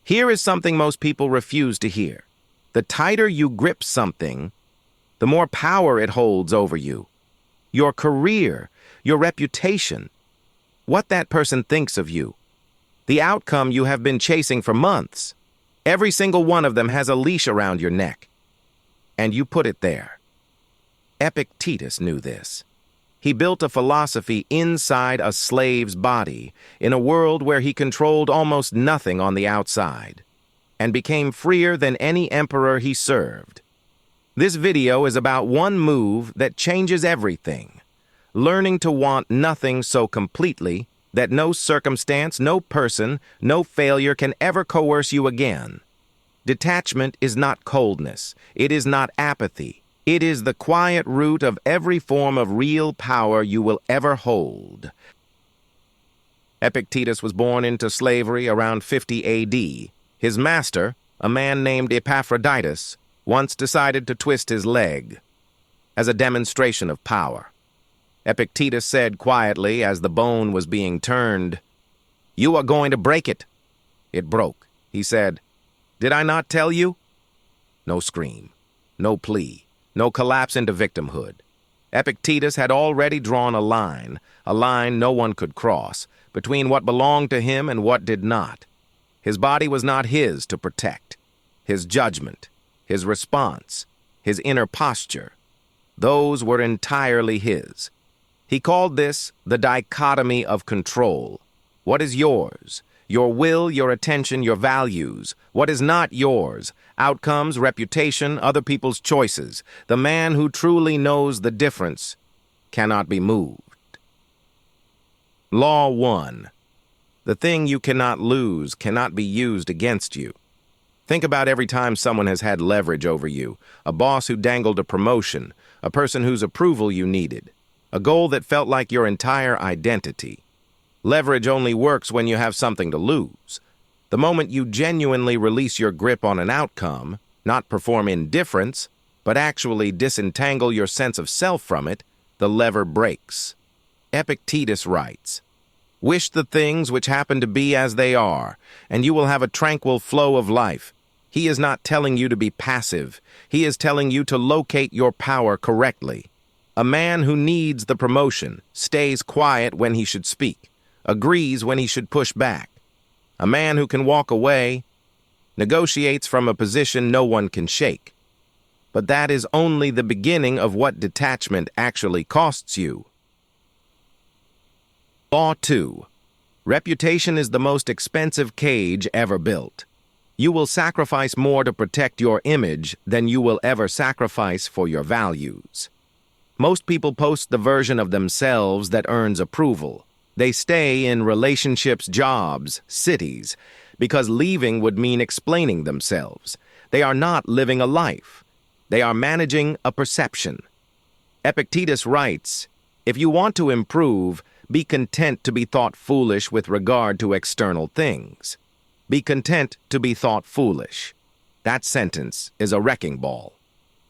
Here is something most people refuse to hear. The tighter you grip something, the more power it holds over you. Your career, your reputation, what that person thinks of you, the outcome you have been chasing for months. Every single one of them has a leash around your neck. And you put it there. Epictetus knew this. He built a philosophy inside a slave's body, in a world where he controlled almost nothing on the outside, and became freer than any emperor he served. This video is about one move that changes everything. Learning to want nothing so completely that no circumstance, no person, no failure can ever coerce you again. Detachment is not coldness. It is not apathy. It is the quiet root of every form of real power you will ever hold. Epictetus was born into slavery around 50 A.D. His master, a man named Epictetus, once decided to twist his leg as a demonstration of power. Epictetus said quietly as the bone was being turned, "You are going to break it." It broke. He said, "Did I not tell you?" No scream, no plea, no collapse into victimhood. Epictetus had already drawn a line no one could cross, between what belonged to him and what did not. His body was not his to protect. His judgment, his response, his inner posture, those were entirely his. He called this the dichotomy of control. What is yours? Your will, your attention, your values. What is not yours? Outcomes, reputation, other people's choices. The man who truly knows the difference cannot be moved. Law 1. The thing you cannot lose cannot be used against you. Think about every time someone has had leverage over you, a boss who dangled a promotion, a person whose approval you needed, a goal that felt like your entire identity. Leverage only works when you have something to lose. The moment you genuinely release your grip on an outcome, not perform indifference, but actually disentangle your sense of self from it, the lever breaks. Epictetus writes, "Wish the things which happen to be as they are, and you will have a tranquil flow of life." He is not telling you to be passive. He is telling you to locate your power correctly. A man who needs the promotion stays quiet when he should speak, agrees when he should push back. A man who can walk away negotiates from a position no one can shake. But that is only the beginning of what detachment actually costs you. Law 2. Reputation is the most expensive cage ever built. You will sacrifice more to protect your image than you will ever sacrifice for your values. Most people post the version of themselves that earns approval. They stay in relationships, jobs, cities, because leaving would mean explaining themselves. They are not living a life. They are managing a perception. Epictetus writes, "If you want to improve, be content to be thought foolish with regard to external things. Be content to be thought foolish." That sentence is a wrecking ball.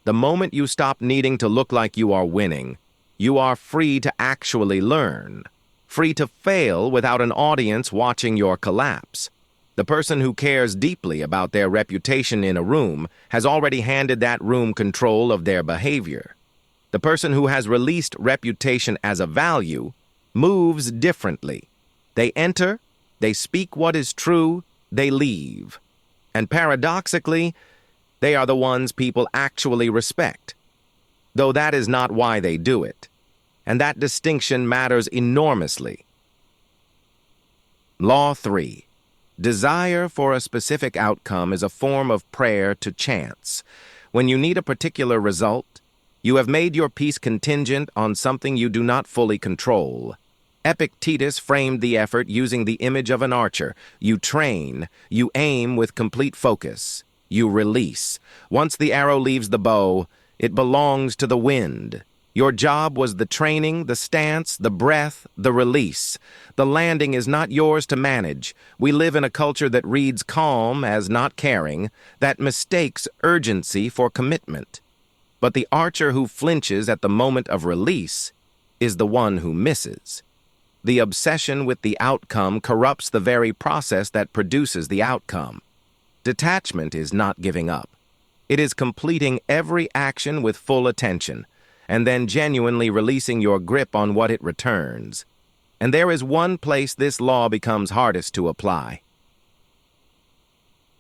The moment you stop needing to look like you are winning, you are free to actually learn. Free to fail without an audience watching your collapse. The person who cares deeply about their reputation in a room has already handed that room control of their behavior. The person who has released reputation as a value moves differently. They enter, they speak what is true, they leave. And paradoxically, they are the ones people actually respect, though that is not why they do it. And that distinction matters enormously. Law 3. Desire for a specific outcome is a form of prayer to chance. When you need a particular result, you have made your peace contingent on something you do not fully control. Epictetus framed the effort using the image of an archer. You train, you aim with complete focus, you release. Once the arrow leaves the bow, it belongs to the wind. Your job was the training, the stance, the breath, the release. The landing is not yours to manage. We live in a culture that reads calm as not caring, that mistakes urgency for commitment. But the archer who flinches at the moment of release is the one who misses. The obsession with the outcome corrupts the very process that produces the outcome. Detachment is not giving up. It is completing every action with full attention, and then genuinely releasing your grip on what it returns. And there is one place this law becomes hardest to apply.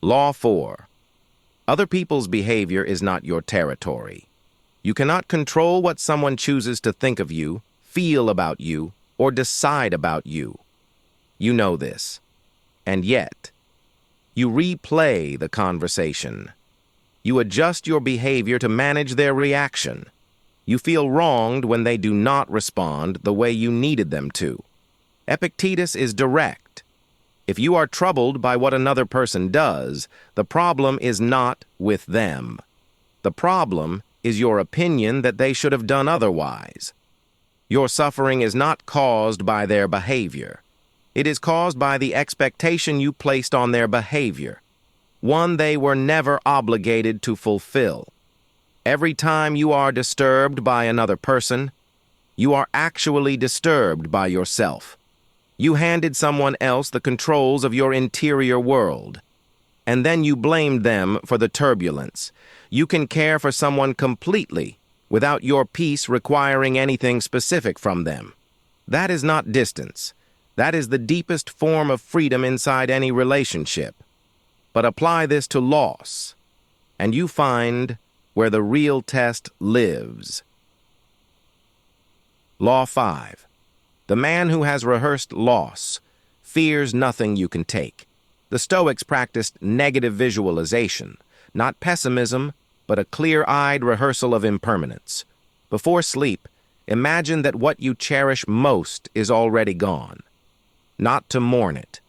Law 4. Other people's behavior is not your territory. You cannot control what someone chooses to think of you, feel about you, or decide about you. You know this. And yet, you replay the conversation. You adjust your behavior to manage their reaction. You feel wronged when they do not respond the way you needed them to. Epictetus is direct. If you are troubled by what another person does, the problem is not with them. The problem is your opinion that they should have done otherwise. Your suffering is not caused by their behavior. It is caused by the expectation you placed on their behavior, one they were never obligated to fulfill. Every time you are disturbed by another person, you are actually disturbed by yourself. You handed someone else the controls of your interior world, and then you blamed them for the turbulence. You can care for someone completely without your peace requiring anything specific from them. That is not distance. That is the deepest form of freedom inside any relationship. But apply this to loss, and you find where the real test lives. Law 5. The man who has rehearsed loss fears nothing you can take. The Stoics practiced negative visualization, not pessimism, but a clear-eyed rehearsal of impermanence. Before sleep, imagine that what you cherish most is already gone. Not to mourn it,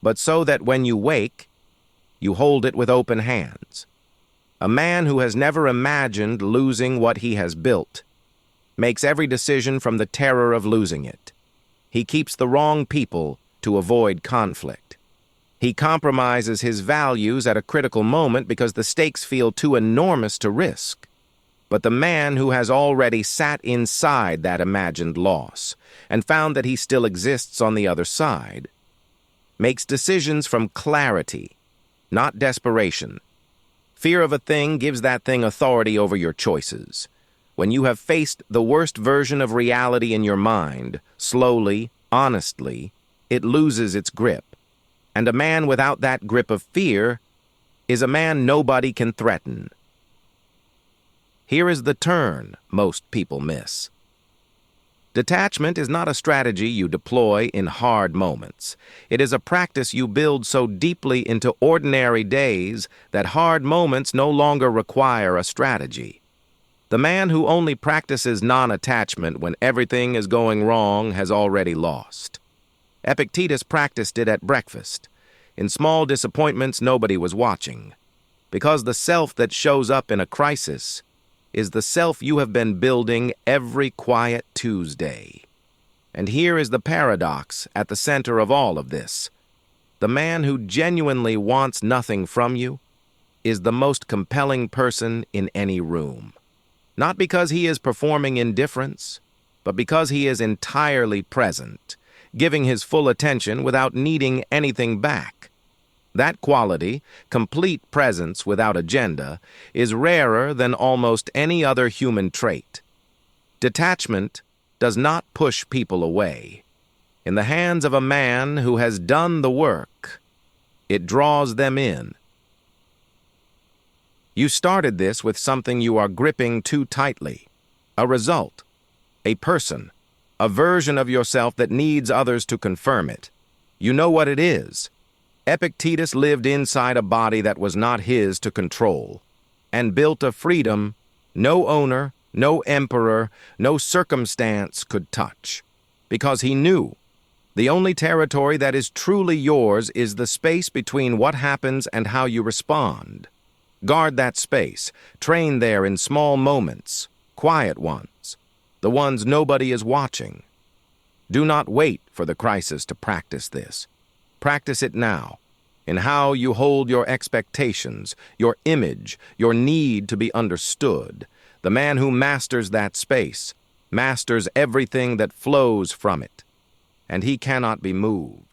but so that when you wake, you hold it with open hands. A man who has never imagined losing what he has built makes every decision from the terror of losing it. He keeps the wrong people to avoid conflict. He compromises his values at a critical moment because the stakes feel too enormous to risk. But the man who has already sat inside that imagined loss and found that he still exists on the other side makes decisions from clarity, not desperation. Fear of a thing gives that thing authority over your choices. When you have faced the worst version of reality in your mind, slowly, honestly, it loses its grip. And a man without that grip of fear is a man nobody can threaten. Here is the turn most people miss. Detachment is not a strategy you deploy in hard moments. It is a practice you build so deeply into ordinary days that hard moments no longer require a strategy. The man who only practices non-attachment when everything is going wrong has already lost. Epictetus practiced it at breakfast. In small disappointments, nobody was watching. Because the self that shows up in a crisis is the self you have been building every quiet Tuesday. And here is the paradox at the center of all of this. The man who genuinely wants nothing from you is the most compelling person in any room. Not because he is performing indifference, but because he is entirely present, giving his full attention without needing anything back. That quality, complete presence without agenda, is rarer than almost any other human trait. Detachment does not push people away. In the hands of a man who has done the work, it draws them in. You started this with something you are gripping too tightly. A result, a person, a version of yourself that needs others to confirm it. You know what it is. Epictetus lived inside a body that was not his to control, and built a freedom no owner, no emperor, no circumstance could touch, because he knew the only territory that is truly yours is the space between what happens and how you respond. Guard that space, train there in small moments, quiet ones, the ones nobody is watching. Do not wait for the crisis to practice this. Practice it now, in how you hold your expectations, your image, your need to be understood. The man who masters that space masters everything that flows from it, and he cannot be moved.